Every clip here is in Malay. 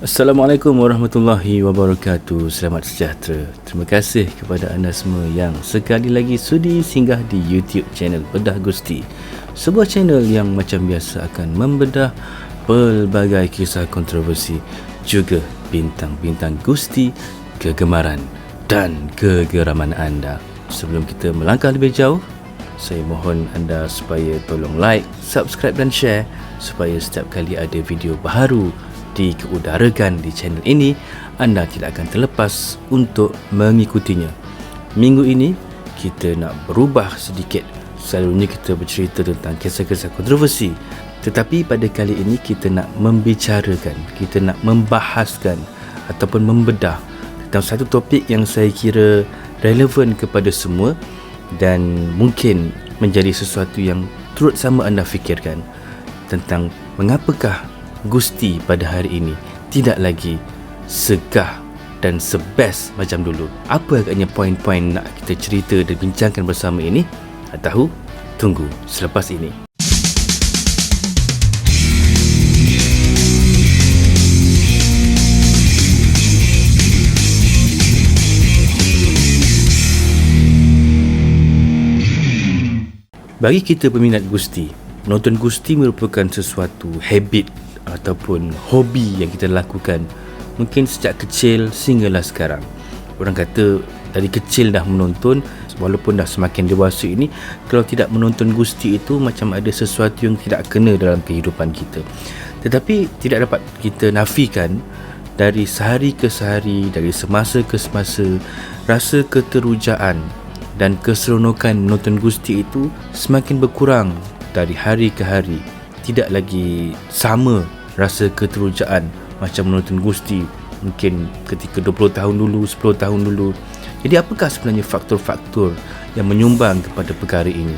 Assalamualaikum warahmatullahi wabarakatuh. Selamat sejahtera. Terima kasih kepada anda semua yang sekali lagi sudi singgah di YouTube channel Bedah Gusti. Sebuah channel yang macam biasa akan membedah pelbagai kisah kontroversi, juga bintang-bintang Gusti kegemaran dan kegeraman anda. Sebelum kita melangkah lebih jauh, saya mohon anda supaya tolong like, subscribe dan share supaya setiap kali ada video baharu dikeudarakan di channel ini, anda tidak akan terlepas untuk mengikutinya. Minggu ini kita nak berubah sedikit. Selalunya kita bercerita tentang kisah-kisah kontroversi, tetapi pada kali ini kita nak membicarakan, kita nak membahaskan ataupun membedah tentang satu topik yang saya kira relevan kepada semua dan mungkin menjadi sesuatu yang turut sama anda fikirkan, tentang mengapakah Gusti pada hari ini tidak lagi segah dan sebest macam dulu. Apa agaknya poin-poin nak kita cerita dan bincangkan bersama ini? Tahu? Tunggu selepas ini. Bagi kita peminat Gusti, menonton Gusti merupakan sesuatu habit ataupun hobi yang kita lakukan mungkin sejak kecil sehinggalah sekarang. Orang kata dari kecil dah menonton, walaupun dah semakin dewasa ini, kalau tidak menonton Gusti itu macam ada sesuatu yang tidak kena dalam kehidupan kita. Tetapi tidak dapat kita nafikan, dari sehari ke sehari, dari semasa ke semasa, rasa keterujaan dan keseronokan menonton Gusti itu semakin berkurang dari hari ke hari. Tidak lagi sama rasa keterujaan macam menonton Gusti mungkin ketika 20 tahun dulu, 10 tahun dulu. Jadi apakah sebenarnya faktor-faktor yang menyumbang kepada perkara ini?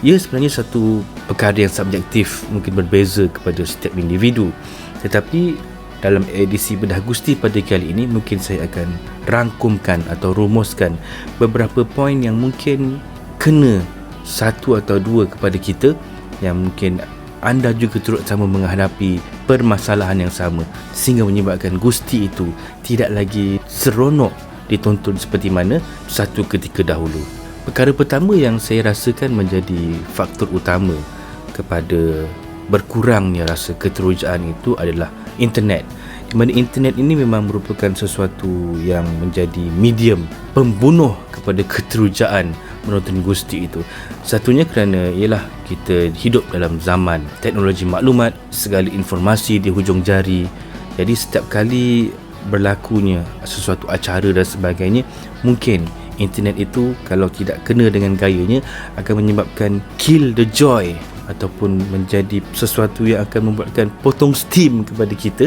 Ia sebenarnya satu perkara yang subjektif, mungkin berbeza kepada setiap individu. Tetapi dalam edisi Bedah Gusti pada kali ini, mungkin saya akan rangkumkan atau rumuskan beberapa poin yang mungkin kena satu atau dua kepada kita, yang mungkin anda juga turut sama menghadapi permasalahan yang sama, sehingga menyebabkan Gusti itu tidak lagi seronok ditonton seperti mana satu ketika dahulu. Perkara pertama yang saya rasakan menjadi faktor utama kepada berkurangnya rasa keterujaan itu adalah internet. Di mana internet ini memang merupakan sesuatu yang menjadi medium pembunuh kepada keterujaan menonton Gusti itu. Satunya kerana ialah kita hidup dalam zaman teknologi maklumat, segala informasi di hujung jari. Jadi setiap kali berlakunya sesuatu acara dan sebagainya, mungkin internet itu kalau tidak kena dengan gayanya akan menyebabkan kill the joy ataupun menjadi sesuatu yang akan membuatkan potong steam kepada kita,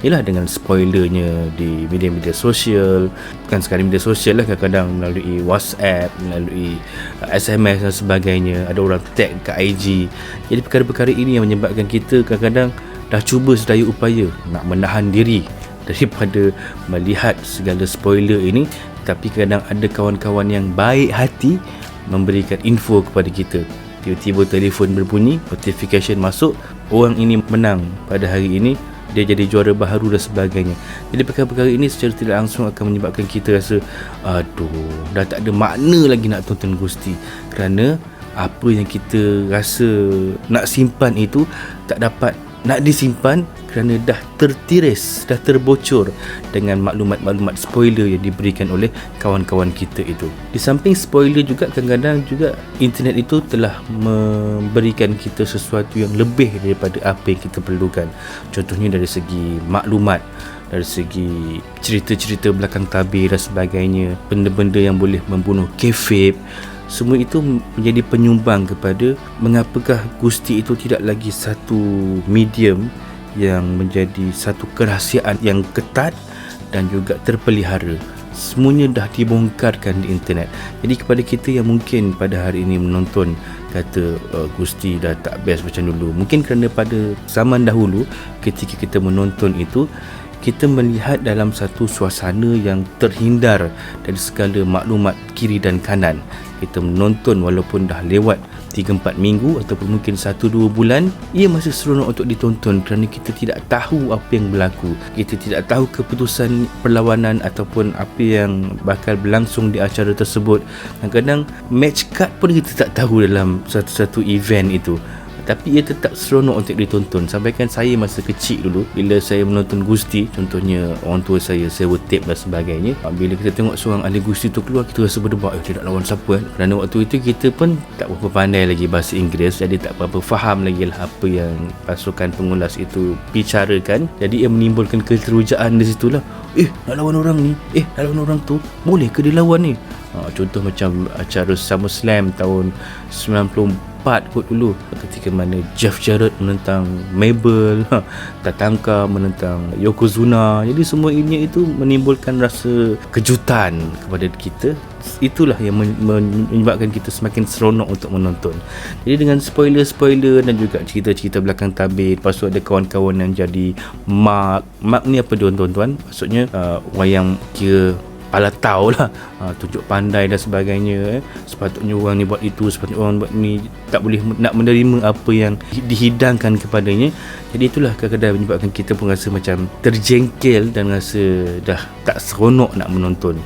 ialah dengan spoilernya di media-media sosial. Bukan sekadar media sosial lah, kadang-kadang melalui WhatsApp, melalui SMS dan sebagainya. Ada orang tag ke IG. Jadi perkara-perkara ini yang menyebabkan kita kadang-kadang dah cuba sedaya upaya nak menahan diri daripada melihat segala spoiler ini, tapi kadang ada kawan-kawan yang baik hati memberikan info kepada kita. Tiba-tiba telefon berbunyi, notification masuk, orang ini menang pada hari ini, dia jadi juara baharu dan sebagainya. Jadi perkara-perkara ini secara tidak langsung akan menyebabkan kita rasa, aduh, dah tak ada makna lagi nak tonton Gusti, kerana apa yang kita rasa nak simpan itu tak dapat nak disimpan kerana dah tertiris, dah terbocor dengan maklumat-maklumat spoiler yang diberikan oleh kawan-kawan kita itu. Di samping spoiler juga, kadang-kadang juga internet itu telah memberikan kita sesuatu yang lebih daripada apa yang kita perlukan. Contohnya dari segi maklumat, dari segi cerita-cerita belakang tabir dan sebagainya, benda-benda yang boleh membunuh kayfabe. Semua itu menjadi penyumbang kepada mengapakah Gusti itu tidak lagi satu medium yang menjadi satu kerahsiaan yang ketat dan juga terpelihara. Semuanya dah dibongkarkan di internet. Jadi kepada kita yang mungkin pada hari ini menonton, kata Gusti dah tak best macam dulu, mungkin kerana pada zaman dahulu ketika kita menonton itu, kita melihat dalam satu suasana yang terhindar dari segala maklumat kiri dan kanan. Kita menonton walaupun dah lewat 3-4 minggu ataupun mungkin 1-2 bulan, ia masih seronok untuk ditonton kerana kita tidak tahu apa yang berlaku. Kita tidak tahu keputusan perlawanan ataupun apa yang bakal berlangsung di acara tersebut. Kadang-kadang match card pun kita tak tahu dalam satu-satu event itu, tapi ia tetap seronok untuk ditonton. Sampaikan saya masa kecil dulu, bila saya menonton Gusti, contohnya orang tua saya sewa tape dan sebagainya, bila kita tengok seorang ahli Gusti tu keluar, kita rasa berdebar, dia nak lawan siapa kan? Kerana waktu itu kita pun tak berapa pandai lagi bahasa Inggeris, jadi tak berapa faham lagi lah apa yang pasukan pengulas itu bicarakan. Jadi ia menimbulkan keterujaan di situlah. Nak lawan orang ni, nak lawan orang tu, boleh ke dia lawan ni? Contoh macam acara SummerSlam tahun 94 kot dulu, ketika mana Jeff Jarrett menentang Mabel, Tatanka menentang Yokozuna. Jadi semua ini itu menimbulkan rasa kejutan kepada kita. Itulah yang menyebabkan kita semakin seronok untuk menonton. Jadi dengan spoiler-spoiler dan juga cerita-cerita belakang tabir, lepas tu ada kawan-kawan yang jadi Mark ni apa tuan-tuan? Maksudnya wayang kira pala tahu lah, tunjuk pandai dan sebagainya. Sepatutnya orang ni buat itu, sepatutnya orang buat ni, tak boleh nak menerima apa yang dihidangkan kepadanya. Jadi itulah kadang-kadang menyebabkan kita pun rasa macam terjengkel dan rasa dah tak seronok nak menonton.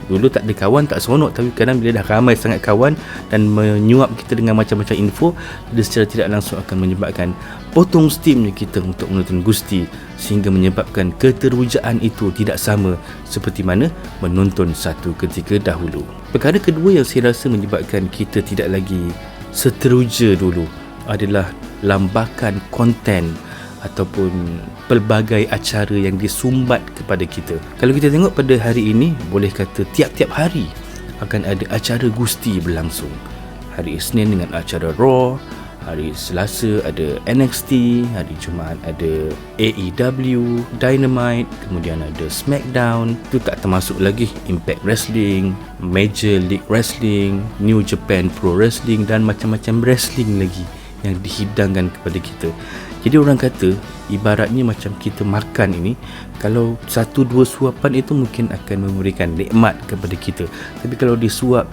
Dulu tak ada kawan tak seronok, tapi kadang bila dah ramai sangat kawan dan menyuap kita dengan macam-macam info, dia secara tidak langsung akan menyebabkan potong steamnya kita untuk menonton Gusti, sehingga menyebabkan keterujaan itu tidak sama seperti mana menonton satu ketika dahulu. Perkara kedua yang saya rasa menyebabkan kita tidak lagi seteruja dulu adalah lambakan konten ataupun pelbagai acara yang disumbat kepada kita. Kalau kita tengok pada hari ini, boleh kata tiap-tiap hari akan ada acara Gusti berlangsung. Hari Isnin dengan acara Raw, hari Selasa ada NXT, hari Jumaat ada AEW, Dynamite, kemudian ada SmackDown. Itu tak termasuk lagi Impact Wrestling, Major League Wrestling, New Japan Pro Wrestling dan macam-macam wrestling lagi yang dihidangkan kepada kita. Jadi orang kata ibaratnya macam kita makan ini, kalau 1-2 suapan itu mungkin akan memberikan nikmat kepada kita, tapi kalau disuap,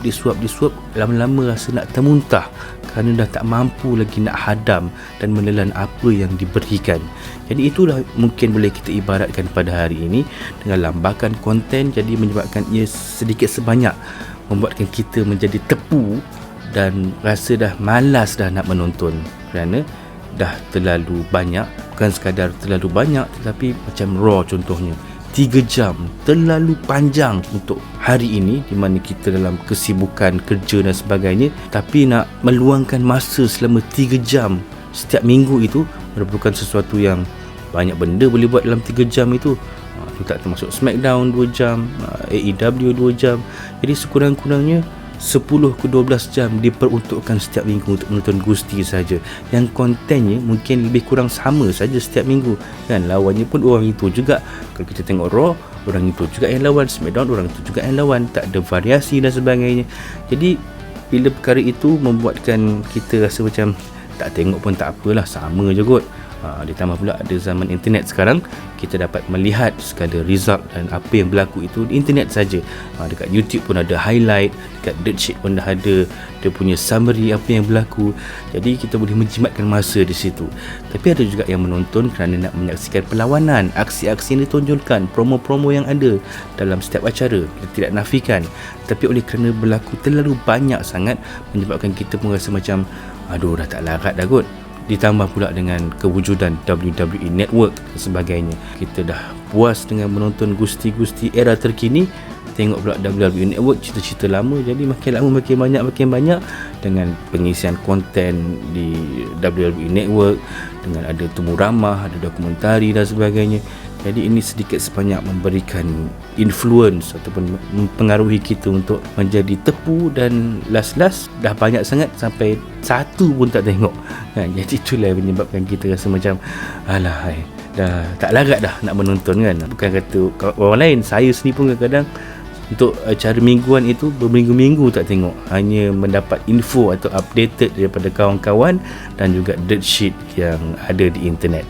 lama-lama rasa nak termuntah kerana dah tak mampu lagi nak hadam dan menelan apa yang diberikan. Jadi itulah mungkin boleh kita ibaratkan pada hari ini dengan lambakan konten. Jadi menyebabkan ia sedikit sebanyak membuatkan kita menjadi tepu dan rasa dah malas dah nak menonton kerana dah terlalu banyak. Bukan sekadar terlalu banyak, tetapi macam Raw contohnya 3 jam, terlalu panjang untuk hari ini di mana kita dalam kesibukan kerja dan sebagainya. Tapi nak meluangkan masa selama 3 jam setiap minggu itu merupakan sesuatu yang banyak benda boleh buat dalam 3 jam itu. Itu tak termasuk SmackDown 2 jam, AEW 2 jam. Jadi sekurang-kurangnya 10 ke 12 jam diperuntukkan setiap minggu untuk menonton Gusti saja, yang kontennya mungkin lebih kurang sama saja setiap minggu kan. Lawannya pun orang itu juga. Kalau kita tengok Raw, orang itu juga yang lawan, SmackDown orang itu juga yang lawan, tak ada variasi dan sebagainya. Jadi bila perkara itu membuatkan kita rasa macam tak tengok pun tak apalah, sama je kot. Ditambah pula ada zaman internet sekarang, kita dapat melihat segala result dan apa yang berlaku itu di internet saja. Dekat YouTube pun ada highlight, dekat Dirt Sheet pun dah ada dia punya summary apa yang berlaku. Jadi kita boleh menjimatkan masa di situ. Tapi ada juga yang menonton kerana nak menyaksikan perlawanan, aksi-aksi yang ditonjolkan, promo-promo yang ada dalam setiap acara. Kita tidak nafikan, tapi oleh kerana berlaku terlalu banyak sangat, menyebabkan kita pun rasa macam aduh dah tak larat dah kot. Ditambah pula dengan kewujudan WWE Network dan sebagainya, kita dah puas dengan menonton Gusti-Gusti era terkini. Tengok pula WWE Network, cerita-cerita lama. Jadi makin lama makin banyak dengan pengisian konten di WWE Network, dengan ada temu ramah, ada dokumentari dan sebagainya. Jadi ini sedikit sebanyak memberikan influence ataupun mempengaruhi kita untuk menjadi tepu, dan last dah banyak sangat sampai satu pun tak tengok kan. Jadi itulah yang menyebabkan kita rasa macam alah dah tak larat dah nak menonton kan. Bukan kata orang lain, saya sendiri pun kadang-kadang untuk acara mingguan itu berminggu-minggu tak tengok, hanya mendapat info atau updated daripada kawan-kawan dan juga dirt sheet yang ada di internet.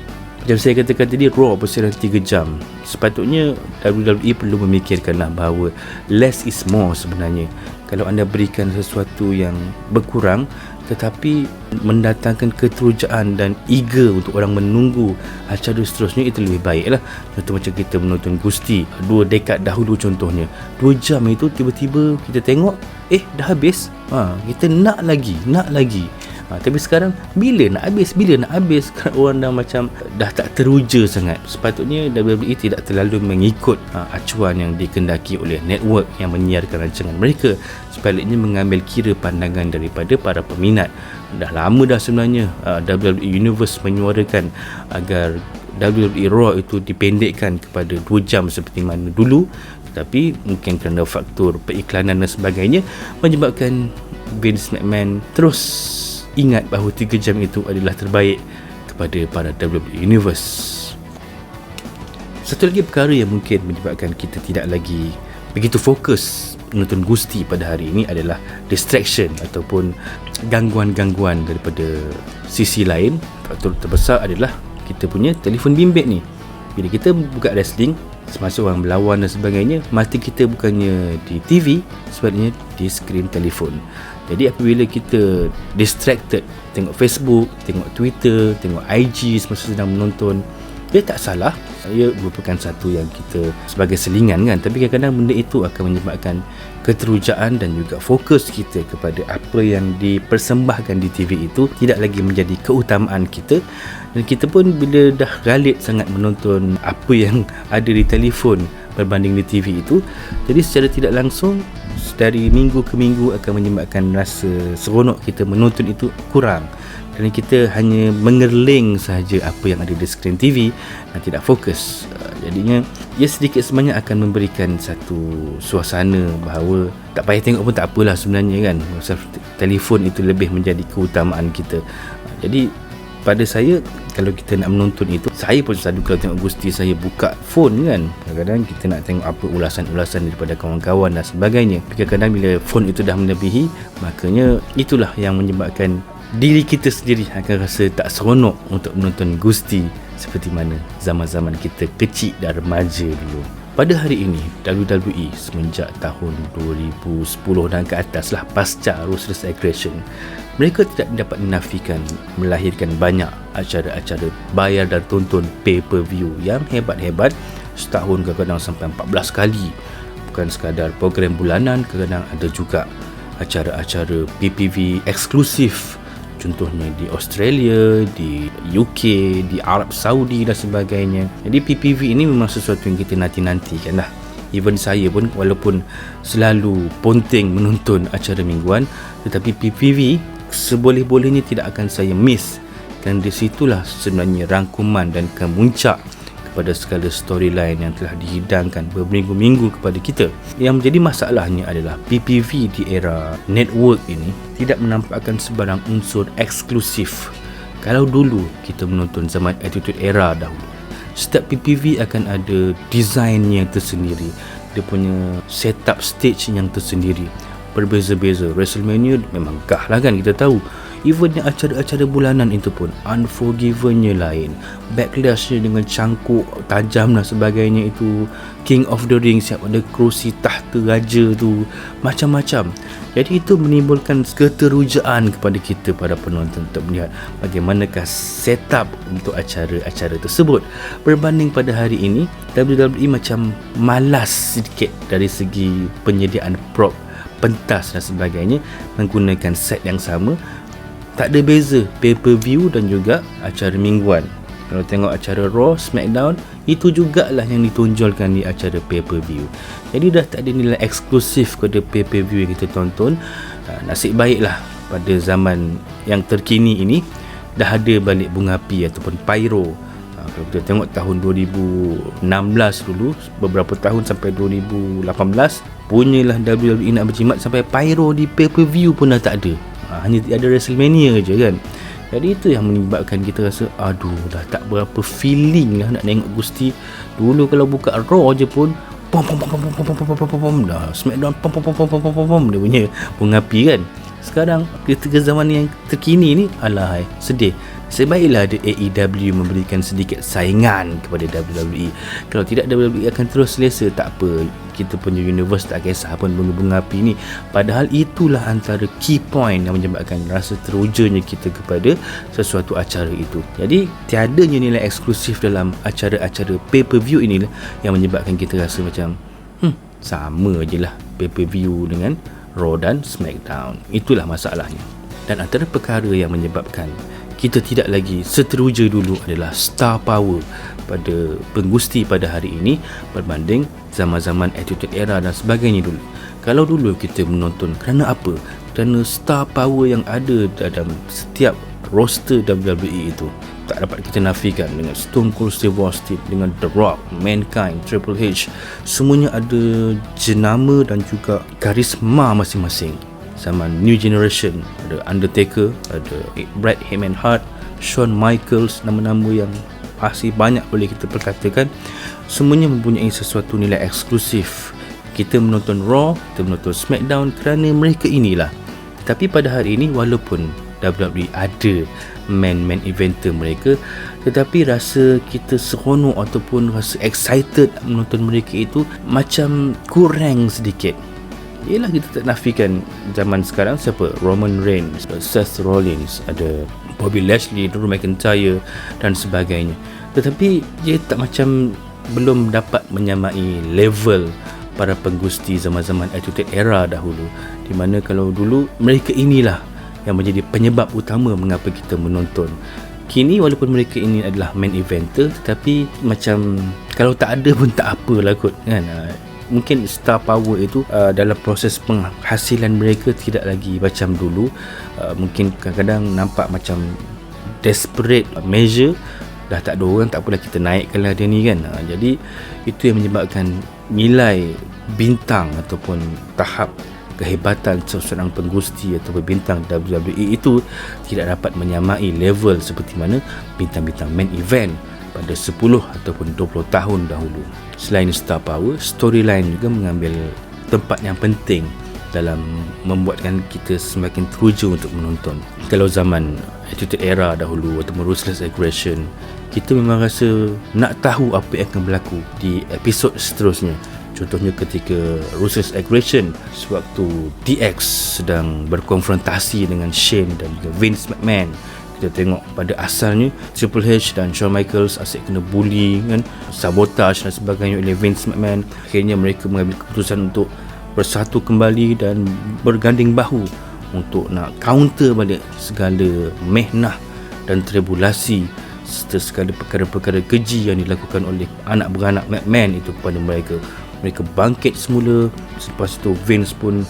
Macam saya katakan tadi, Raw bersiaran 3 jam. Sepatutnya WWE perlu memikirkanlah bahawa less is more sebenarnya. Kalau anda berikan sesuatu yang berkurang tetapi mendatangkan keterujaan dan eager untuk orang menunggu acara seterusnya, itu lebih baik lah. Contoh macam kita menonton Gusti 2 dekad dahulu contohnya, 2 jam itu tiba-tiba kita tengok dah habis, kita nak lagi. Tapi sekarang bila nak habis kan orang dah macam dah tak teruja sangat. Sepatutnya WWE tidak terlalu mengikut acuan yang dikendaki oleh network yang menyiarkan rancangan mereka, sebaliknya mengambil kira pandangan daripada para peminat. Dah lama dah sebenarnya WWE Universe menyuarakan agar WWE Raw itu dipendekkan kepada 2 jam seperti mana dulu, tapi mungkin kerana faktor periklanan dan sebagainya menyebabkan Vince McMahon terus ingat bahawa 3 jam itu adalah terbaik kepada para WWE Universe. Satu lagi perkara yang mungkin menyebabkan kita tidak lagi begitu fokus menonton Gusti pada hari ini adalah distraction ataupun gangguan-gangguan daripada sisi lain. Faktor terbesar adalah kita punya telefon bimbit ni. Bila kita buka wrestling, semasa orang berlawan dan sebagainya, mata kita bukannya di TV, sebaliknya di skrin telefon. Jadi apabila kita distracted, tengok Facebook, tengok Twitter, tengok IG semasa sedang menonton, dia tak salah, ia merupakan satu yang kita sebagai selingan kan, tapi kadang-kadang benda itu akan menyebabkan keterujaan dan juga fokus kita kepada apa yang dipersembahkan di TV itu tidak lagi menjadi keutamaan kita. Dan kita pun bila dah galit sangat menonton apa yang ada di telefon berbanding di TV itu, jadi secara tidak langsung dari minggu ke minggu akan menyebabkan rasa seronok kita menonton itu kurang, kerana kita hanya mengerling sahaja apa yang ada di skrin TV dan tidak fokus. Jadinya ia sedikit sebanyak akan memberikan satu suasana bahawa tak payah tengok pun tak apalah sebenarnya kan, pasal telefon itu lebih menjadi keutamaan kita. Jadi pada saya, kalau kita nak menonton itu, saya pun selalu kalau tengok Gusti, saya buka phone kan. Kadang-kadang kita nak tengok apa ulasan-ulasan daripada kawan-kawan dan sebagainya. Tapi kadang-kadang bila phone itu dah melebihi, makanya itulah yang menyebabkan diri kita sendiri akan rasa tak seronok untuk menonton Gusti seperti mana zaman-zaman kita kecil dan remaja dulu. Pada hari ini, WWE semenjak tahun 2010 dan ke atas lah, pasca Ruthless Aggression, mereka tidak dapat menafikan melahirkan banyak acara-acara bayar dan tonton pay-per-view yang hebat-hebat, setahun kadang-kadang sampai 14 kali. Bukan sekadar program bulanan, kadang-kadang ada juga acara-acara PPV eksklusif, contohnya di Australia, di UK, di Arab Saudi dan sebagainya. Jadi PPV ini memang sesuatu yang kita nanti-nantikan lah. Even saya pun, walaupun selalu ponteng menonton acara mingguan, tetapi PPV seboleh-bolehnya tidak akan saya miss, dan di situlah sebenarnya rangkuman dan kemuncak kepada segala storyline yang telah dihidangkan berminggu-minggu kepada kita. Yang menjadi masalahnya adalah PPV di era network ini tidak menampakkan sebarang unsur eksklusif. Kalau dulu kita menonton zaman Attitude Era dahulu, setiap PPV akan ada desainnya tersendiri, dia punya setup stage yang tersendiri, berbeza-beza. WrestleMania memang gah lah kan, kita tahu. Even yang acara-acara bulanan itu pun Unforgiven-nya lain, Backlash-nya dengan cangkuk tajam dan sebagainya itu, King of the Ring siap ada kerusi tahta raja tu, macam-macam. Jadi itu menimbulkan keterujaan kepada kita para penonton untuk melihat bagaimanakah setup untuk acara-acara tersebut. Berbanding pada hari ini, WWE macam malas sedikit dari segi penyediaan prop, pentas dan sebagainya, menggunakan set yang sama. Tak ada beza pay-per-view dan juga acara mingguan. Kalau tengok acara Raw, SmackDown, itu jugalah yang ditonjolkan di acara pay-per-view. Jadi dah tak ada nilai eksklusif kepada pay-per-view yang kita tonton. Nasib baiklah pada zaman yang terkini ini dah ada balik bunga api ataupun pyro. Kalau kita tengok tahun 2016 dulu, beberapa tahun sampai 2018, punyalah WWE nak berjimat sampai pyro di pay-per-view pun dah tak ada. Hanya ada WrestleMania je kan. Jadi itu yang menyebabkan kita rasa aduh, dah tak berapa feeling lah nak tengok Gusti. Dulu kalau buka Raw je pun pom pom pom pom pom pom pom pom pom, dah SmackDown pom pom pom pom pom pom pom, dia punya bunga api kan. Sekarang ketika zaman yang terkini ni, alahai, sedih, sebaiklah ada AEW memberikan sedikit saingan kepada WWE. Kalau tidak, WWE akan terus selesa. Tak apa, kita punya universe tak kisah pun bunga-bunga api ni. Padahal itulah antara key point yang menyebabkan rasa terujanya kita kepada sesuatu acara itu. Jadi tiadanya nilai eksklusif dalam acara-acara pay-per-view inilah yang menyebabkan kita rasa macam sama je lah pay-per-view dengan Raw dan SmackDown. Itulah masalahnya. Dan antara perkara yang menyebabkan kita tidak lagi seteruja dulu adalah star power pada penggusti pada hari ini berbanding zaman-zaman Attitude Era dan sebagainya dulu. Kalau dulu kita menonton kerana apa? Kerana star power yang ada dalam setiap roster WWE itu tak dapat kita nafikan. Dengan Stone Cold Steve Austin, dengan The Rock, Mankind, Triple H, semuanya ada jenama dan juga karisma masing-masing. Zaman New Generation ada Undertaker, ada Bret Hart, Shawn Michaels, nama-nama yang masih banyak boleh kita perkatakan. Semuanya mempunyai sesuatu nilai eksklusif. Kita menonton Raw, kita menonton SmackDown kerana mereka inilah. Tapi pada hari ini, walaupun WWE ada main eventer mereka, tetapi rasa kita seronok ataupun rasa excited menonton mereka itu macam kurang sedikit. Yelah, kita tak nafikan zaman sekarang siapa? Roman Reigns, Seth Rollins, ada Bobby Lashley, Drew McIntyre dan sebagainya. Tetapi dia tak macam belum dapat menyamai level para penggusti zaman-zaman Attitude Era dahulu, di mana kalau dulu mereka inilah yang menjadi penyebab utama mengapa kita menonton. Kini walaupun mereka ini adalah main eventer, tetapi macam kalau tak ada pun tak apalah kot kan. Mungkin star power itu dalam proses penghasilan mereka tidak lagi macam dulu. Mungkin kadang-kadang nampak macam desperate measure. Dah tak ada orang, tak apalah kita naikkanlah dia ni kan. Jadi itu yang menyebabkan nilai bintang ataupun tahap kehebatan seorang penggusti atau bintang WWE itu tidak dapat menyamai level seperti mana bintang-bintang main event pada 10 ataupun 20 tahun dahulu. Selain star power, storyline juga mengambil tempat yang penting dalam membuatkan kita semakin teruja untuk menonton. Kalau zaman Attitude Era dahulu ataupun Ruthless Aggression, kita memang rasa nak tahu apa yang akan berlaku di episod seterusnya. Contohnya ketika Ruthless Aggression, sewaktu DX sedang berkonfrontasi dengan Shane dan juga Vince McMahon, kita tengok pada asalnya Triple H dan Shawn Michaels asyik kena bully kan, sabotage dan sebagainya oleh Vince McMahon. Akhirnya mereka mengambil keputusan untuk bersatu kembali dan berganding bahu untuk nak counter balik segala mehnah dan tribulasi serta segala perkara-perkara keji yang dilakukan oleh anak beranak McMahon itu kepada mereka. Mereka bangkit semula. Selepas itu Vince pun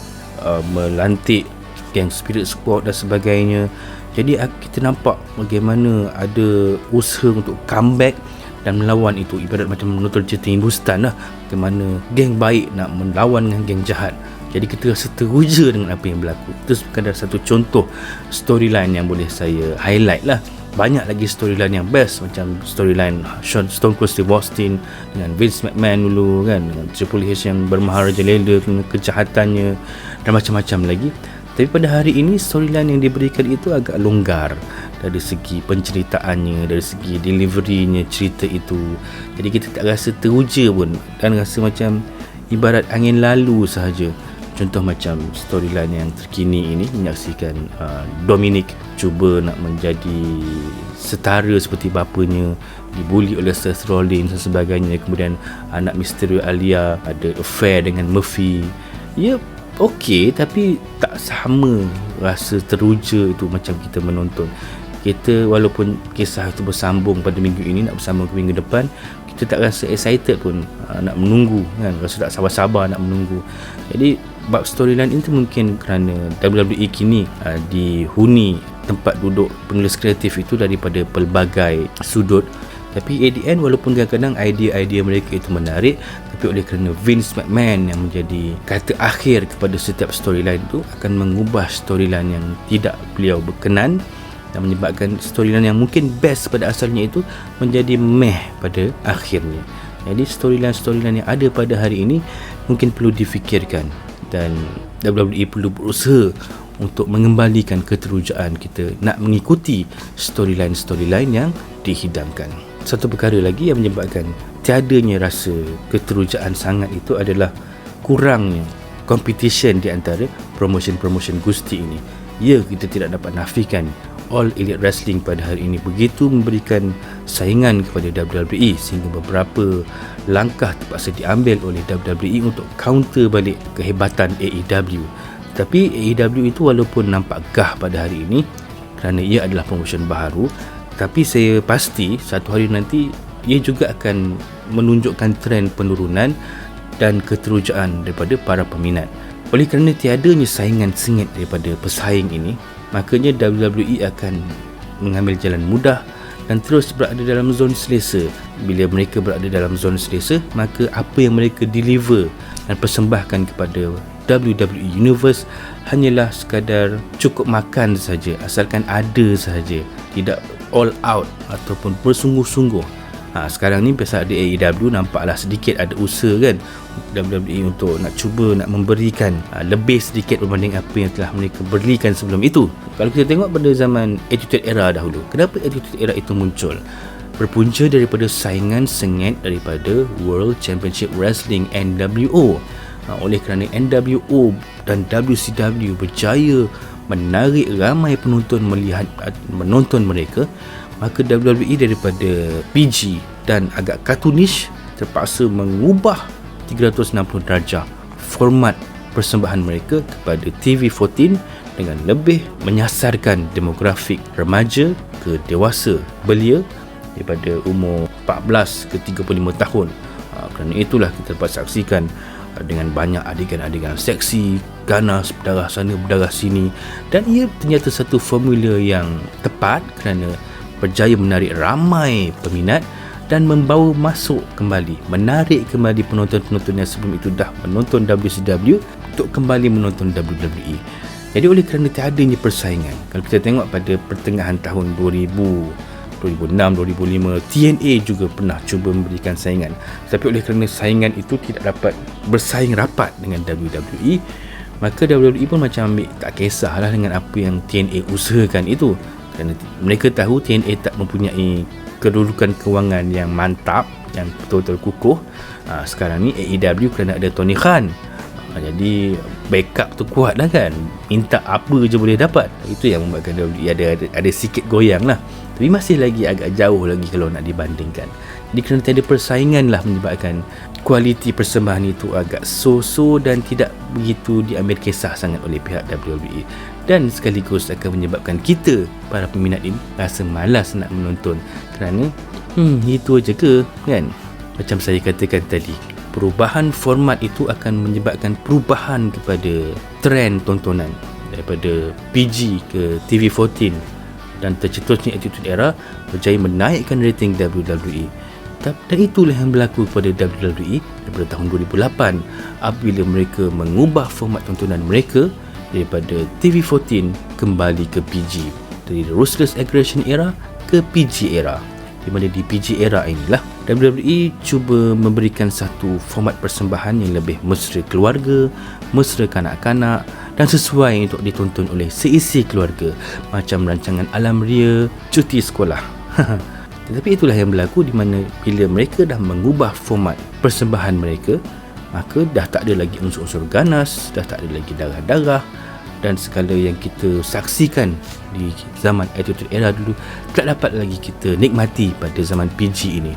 melantik geng Spirit Squad dan sebagainya. Jadi kita nampak bagaimana ada usaha untuk comeback dan melawan itu. Ibarat macam menonton cerita Hindustan lah, bagaimana geng baik nak melawan dengan geng jahat. Jadi kita rasa teruja dengan apa yang berlaku. Itu sekadar satu contoh storyline yang boleh saya highlight lah. Banyak lagi storyline yang best, macam storyline Stone Cold Steve Austin dengan Vince McMahon dulu kan, dengan Triple H yang bermaharajalela dengan kejahatannya dan macam-macam lagi. Tapi pada hari ini storyline yang diberikan itu agak longgar dari segi penceritaannya, dari segi deliverynya cerita itu. Jadi kita tak rasa teruja pun dan rasa macam ibarat angin lalu sahaja. Contoh macam storyline yang terkini ini menyaksikan Dominic cuba nak menjadi setara seperti bapanya, dibuli oleh Seth Rollins dan sebagainya. Kemudian anak Mysterio Alia ada affair dengan Murphy. Ya, okey, tapi tak sama rasa teruja itu macam kita menonton. Kita walaupun kisah itu bersambung pada minggu ini, nak bersambung ke minggu depan, kita tak rasa excited pun nak menunggu kan, rasa tak sabar-sabar nak menunggu. Jadi bab storyline itu mungkin kerana WWE kini dihuni tempat duduk penulis kreatif itu daripada pelbagai sudut. Tapi at the end, walaupun kadang-kadang idea-idea mereka itu menarik, tapi oleh kerana Vince McMahon yang menjadi kata akhir kepada setiap storyline itu, akan mengubah storyline yang tidak beliau berkenan dan menyebabkan storyline yang mungkin best pada asalnya itu menjadi meh pada akhirnya. Jadi storyline-storyline yang ada pada hari ini mungkin perlu difikirkan dan WWE perlu berusaha untuk mengembalikan keterujaan kita nak mengikuti storyline-storyline yang dihidangkan. Satu perkara lagi yang menyebabkan tiadanya rasa keterujaan sangat itu adalah kurangnya competition di antara promotion-promotion Gusti ini. Ya, kita tidak dapat nafikan All Elite Wrestling pada hari ini begitu memberikan saingan kepada WWE sehingga beberapa langkah terpaksa diambil oleh WWE untuk counter balik kehebatan AEW. Tapi AEW itu walaupun nampak gah pada hari ini kerana ia adalah promotion baharu, tapi saya pasti satu hari nanti ia juga akan menunjukkan trend penurunan dan keterujaan daripada para peminat. Oleh kerana tiadanya saingan sengit daripada pesaing ini, makanya WWE akan mengambil jalan mudah dan terus berada dalam zon selesa. Bila mereka berada dalam zon selesa, maka apa yang mereka deliver dan persembahkan kepada WWE Universe hanyalah sekadar cukup makan saja, asalkan ada sahaja, tidak all out ataupun bersungguh-sungguh. Sekarang ni pasal ada AEW, nampaklah sedikit ada usaha kan WWE untuk nak cuba nak memberikan lebih sedikit berbanding apa yang telah mereka berikan sebelum itu. Kalau kita tengok pada zaman Attitude Era dahulu, kenapa Attitude Era itu muncul? Berpunca daripada saingan sengit daripada World Championship Wrestling NWO. Oleh kerana NWO dan WCW berjaya menarik ramai penonton menonton mereka, maka WWE daripada PG dan agak cartoonish terpaksa mengubah 360 darjah format persembahan mereka kepada TV14 dengan lebih menyasarkan demografik remaja ke dewasa belia daripada umur 14 ke 35 tahun. Kerana itulah kita dapat saksikan dengan banyak adegan-adegan seksi, ganas, berdarah sana berdarah sini, dan ia ternyata satu formula yang tepat kerana berjaya menarik ramai peminat dan membawa masuk kembali, menarik kembali penonton-penonton yang sebelum itu dah menonton WCW untuk kembali menonton WWE. Jadi oleh kerana tiadanya persaingan, kalau kita tengok pada pertengahan tahun 2006, 2005, TNA juga pernah cuba memberikan saingan. Tapi oleh kerana saingan itu tidak dapat bersaing rapat dengan WWE, maka WWE pun macam ambil tak kisahlah dengan apa yang TNA usahakan itu. Kerana mereka tahu TNA tak mempunyai kedudukan kewangan yang mantap, yang betul-betul kukuh. Sekarang ni AEW kerana ada Tony Khan, jadi backup tu kuat lah kan, minta apa je boleh dapat. Itu yang membuatkan WWE ada sikit goyang lah. Tapi masih lagi agak jauh lagi kalau nak dibandingkan. Jadi kerana tiada persaingan lah menyebabkan kualiti persembahan itu agak so-so dan tidak begitu diambil kisah sangat oleh pihak WWE. Dan sekaligus akan menyebabkan kita, para peminat ini, rasa malas nak menonton. Kerana itu aja ke kan? Macam saya katakan tadi, perubahan format itu akan menyebabkan perubahan kepada trend tontonan daripada PG ke TV14, dan tercetusnya Attitude Era berjaya menaikkan rating WWE. Dan itulah yang berlaku kepada WWE daripada tahun 2008 apabila mereka mengubah format tontonan mereka daripada TV14 kembali ke PG, dari Ruthless Aggression Era ke PG Era. Di mana di PG Era inilah WWE cuba memberikan satu format persembahan yang lebih mesra keluarga, mesra kanak-kanak dan sesuai untuk ditonton oleh seisi keluarga, macam rancangan Alam Ria, Cuti Sekolah. Tetapi itulah yang berlaku di mana bila mereka dah mengubah format persembahan mereka, maka dah tak ada lagi unsur-unsur ganas, dah tak ada lagi darah-darah, dan segala yang kita saksikan di zaman Attitude Era dulu tak dapat lagi kita nikmati pada zaman PG ini.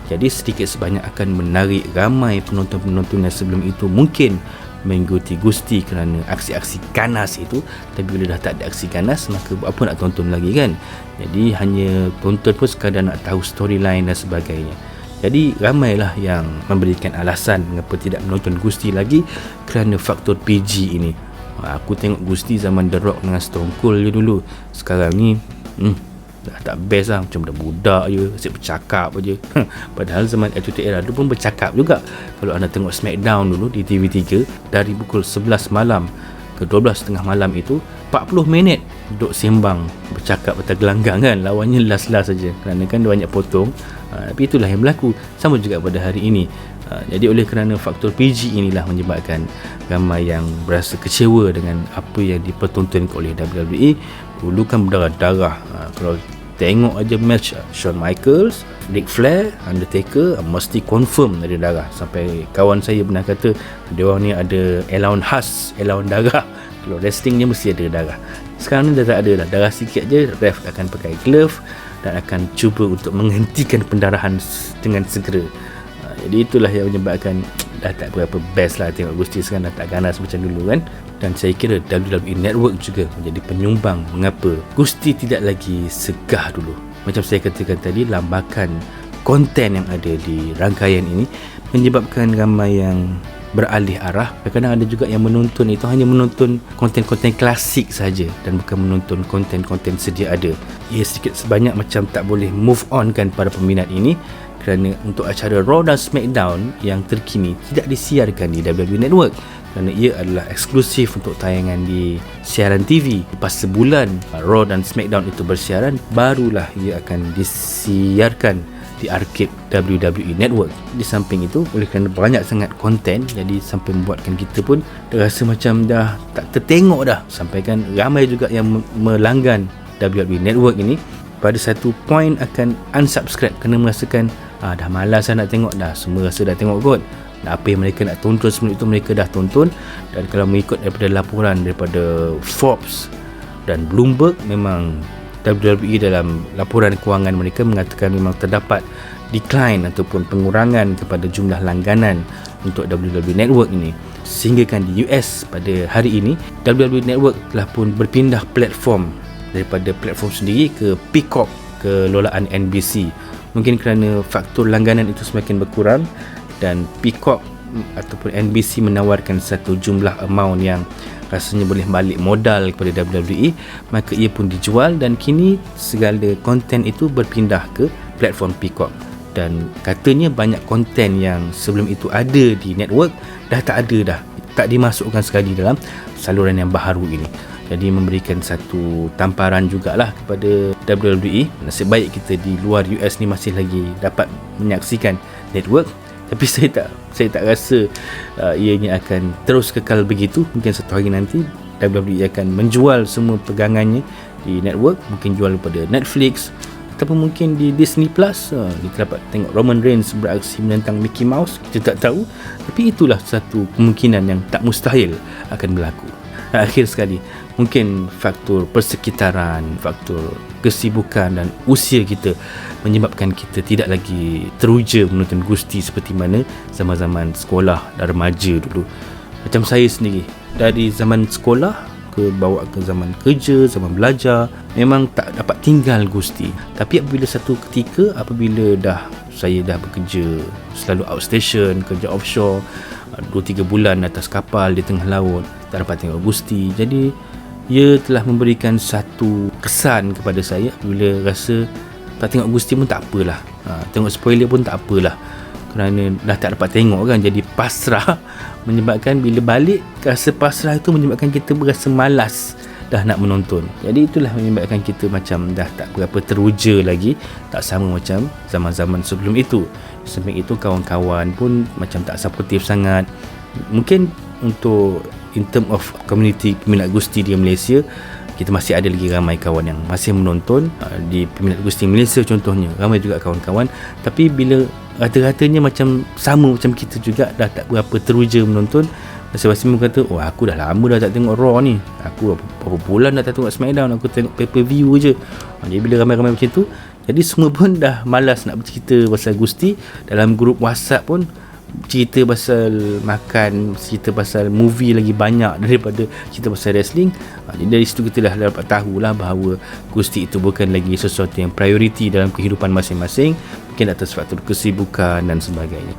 Jadi sedikit sebanyak akan menarik ramai penonton-penonton yang sebelum itu mungkin mengikuti Gusti kerana aksi-aksi ganas itu. Tapi bila dah tak ada aksi ganas, maka apa nak tonton lagi kan? Jadi hanya tonton pun sekadar nak tahu storyline dan sebagainya. Jadi ramailah yang memberikan alasan mengapa tidak menonton Gusti lagi kerana faktor PG ini. Aku tengok Gusti zaman The Rock dengan Stone Cold je dulu. Sekarang ni dah tak best lah, macam budak je, asyik bercakap je. Padahal zaman Attitude Era tu pun bercakap juga. Kalau anda tengok SmackDown dulu di TV3, dari pukul 11 malam ke 12.30 malam itu 40 minit duduk sembang, bercakap atas gelanggang kan. Lawannya last-last saja kerana kan dia banyak potong. Tapi itulah yang berlaku. Sama juga pada hari ini, Jadi oleh kerana faktor PG inilah menyebabkan ramai yang berasa kecewa dengan apa yang dipertontonkan oleh WWE. Dulu kan berdarah-darah. Kalau tengok aja match Shawn Michaels, Ric Flair, Undertaker, mesti confirm ada darah. Sampai kawan saya pernah kata dia orang ni ada allowance khas, allowance darah. Kalau wrestling ni mesti ada darah. Sekarang ni dah tak ada dah. Darah sikit je, ref akan pakai glove dan akan cuba untuk menghentikan pendarahan dengan segera. Jadi itulah yang menyebabkan dah tak berapa best lah tengok Gusti sekarang, dah tak ganas macam dulu kan. Dan saya kira WWE Network juga menjadi penyumbang mengapa Gusti tidak lagi segah dulu. Macam saya katakan tadi, lambakan konten yang ada di rangkaian ini menyebabkan ramai yang beralih arah. Kadang-kadang ada juga yang menonton itu hanya menonton konten-konten klasik saja dan bukan menonton konten-konten sedia ada. Ia sedikit sebanyak macam tak boleh move on kan para peminat ini, kerana untuk acara Raw dan SmackDown yang terkini tidak disiarkan di WWE Network kerana ia adalah eksklusif untuk tayangan di siaran TV. Lepas sebulan Raw dan SmackDown itu bersiaran, barulah ia akan disiarkan di arcade WWE Network. Di samping itu, oleh kerana banyak sangat konten, jadi sampai membuatkan kita pun rasa macam dah tak tertengok dah. Sampai kan ramai juga yang melanggan WWE Network ini pada satu point akan unsubscribe kerana merasakan dah malas nak tengok dah, semua rasa dah tengok kot. Dan apa yang mereka nak tonton sebelum itu mereka dah tonton. Dan kalau mengikut daripada laporan daripada Forbes dan Bloomberg, memang WWE dalam laporan kewangan mereka mengatakan memang terdapat decline ataupun pengurangan kepada jumlah langganan untuk WWE Network ini. Sehingga kan di US pada hari ini WWE Network telah pun berpindah platform daripada platform sendiri ke Peacock, kelolaan NBC. Mungkin kerana faktor langganan itu semakin berkurang dan Peacock ataupun NBC menawarkan satu jumlah amount yang rasanya boleh balik modal kepada WWE, maka ia pun dijual dan kini segala konten itu berpindah ke platform Peacock. Dan katanya banyak konten yang sebelum itu ada di network dah tak ada dah, tak dimasukkan sekali dalam saluran yang baharu ini. Jadi memberikan satu tamparan jugalah kepada WWE. Nasib baik kita di luar US ni masih lagi dapat menyaksikan network. Tapi saya tak rasa ianya akan terus kekal begitu. Mungkin satu hari nanti WWE akan menjual semua pegangannya di network. Mungkin jual kepada Netflix ataupun mungkin di Disney Plus. Kita dapat tengok Roman Reigns beraksi menentang Mickey Mouse. Kita tak tahu. Tapi itulah satu kemungkinan yang tak mustahil akan berlaku. Akhir sekali, mungkin faktor persekitaran, faktor kesibukan dan usia kita menyebabkan kita tidak lagi teruja menonton Gusti seperti mana zaman-zaman sekolah dan remaja dulu. Macam saya sendiri, dari zaman sekolah bawa ke zaman kerja, zaman belajar, memang tak dapat tinggal Gusti. Tapi apabila satu ketika, apabila saya dah bekerja selalu outstation, kerja offshore 2-3 bulan atas kapal di tengah laut, tak dapat tengok Gusti. Jadi ia telah memberikan satu kesan kepada saya. Bila rasa tak tengok Gusti pun tak apalah, tengok spoiler pun tak apalah, kerana dah tak dapat tengok kan. Jadi pasrah menyebabkan bila balik, rasa pasrah itu menyebabkan kita berasa malas dah nak menonton. Jadi itulah menyebabkan kita macam dah tak berapa teruja lagi, tak sama macam zaman-zaman sebelum itu. Sampai itu kawan-kawan pun macam tak supportive sangat. Mungkin untuk in term of community peminat Gusti di Malaysia, kita masih ada lagi ramai kawan yang masih menonton di peminat Gusti Malaysia contohnya, ramai juga kawan-kawan. Tapi bila rata-ratanya macam sama macam kita juga, dah tak berapa teruja menonton. Masing-masing kata, aku dah lama dah tak tengok Raw ni, aku berapa bulan dah tak tengok SmackDown, aku tengok pay-per-view je. Jadi bila ramai-ramai macam tu, jadi semua pun dah malas nak bercerita pasal Gusti. Dalam grup WhatsApp pun cerita pasal makan, cerita pasal movie lagi banyak daripada cerita pasal wrestling. Jadi dari situ kita dah dapat tahulah bahawa Gusti itu bukan lagi sesuatu yang prioriti dalam kehidupan masing-masing, mungkin atas faktor kesibukan dan sebagainya.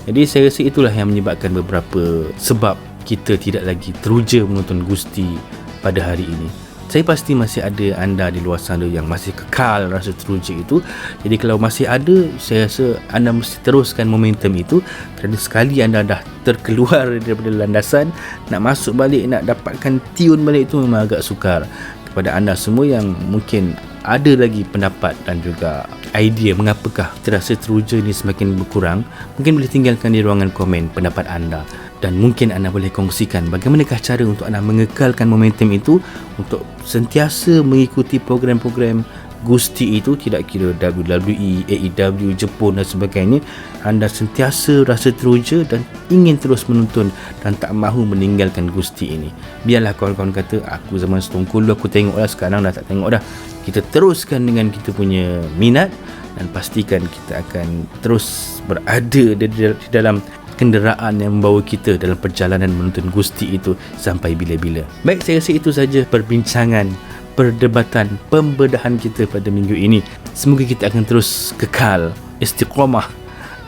Jadi saya rasa itulah yang menyebabkan beberapa sebab kita tidak lagi teruja menonton Gusti pada hari ini. Saya pasti masih ada anda di luar sana yang masih kekal rasa teruja itu. Jadi kalau masih ada, saya rasa anda mesti teruskan momentum itu, kerana sekali anda dah terkeluar daripada landasan, nak masuk balik, nak dapatkan tune balik itu memang agak sukar. Kepada anda semua yang mungkin ada lagi pendapat dan juga idea mengapakah kita rasa teruja ni semakin berkurang, mungkin boleh tinggalkan di ruangan komen pendapat anda. Dan mungkin anda boleh kongsikan bagaimanakah cara untuk anda mengekalkan momentum itu untuk sentiasa mengikuti program-program Gusti itu, tidak kira WWE, AEW, Jepun dan sebagainya. Anda sentiasa rasa teruja dan ingin terus menonton dan tak mahu meninggalkan Gusti ini. Biarlah kawan-kawan kata, aku zaman Stone Cold aku tengok dah, sekarang dah tak tengok dah. Kita teruskan dengan kita punya minat dan pastikan kita akan terus berada di dalam kenderaan yang membawa kita dalam perjalanan menonton Gusti itu sampai bila-bila. Baik, saya rasa itu saja perbincangan, perdebatan, pembedahan kita pada minggu ini. Semoga kita akan terus kekal, istiqamah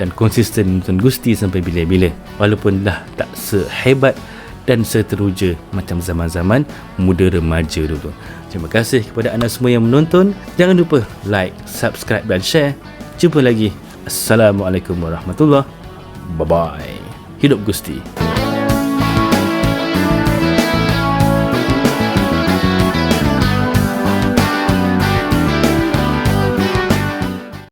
dan konsisten menonton Gusti sampai bila-bila, walaupun dah tak sehebat dan seteruja macam zaman-zaman muda remaja dulu. Terima kasih kepada anda semua yang menonton. Jangan lupa like, subscribe dan share. Jumpa lagi. Assalamualaikum warahmatullahi. Bye-bye. Hidup Gusti.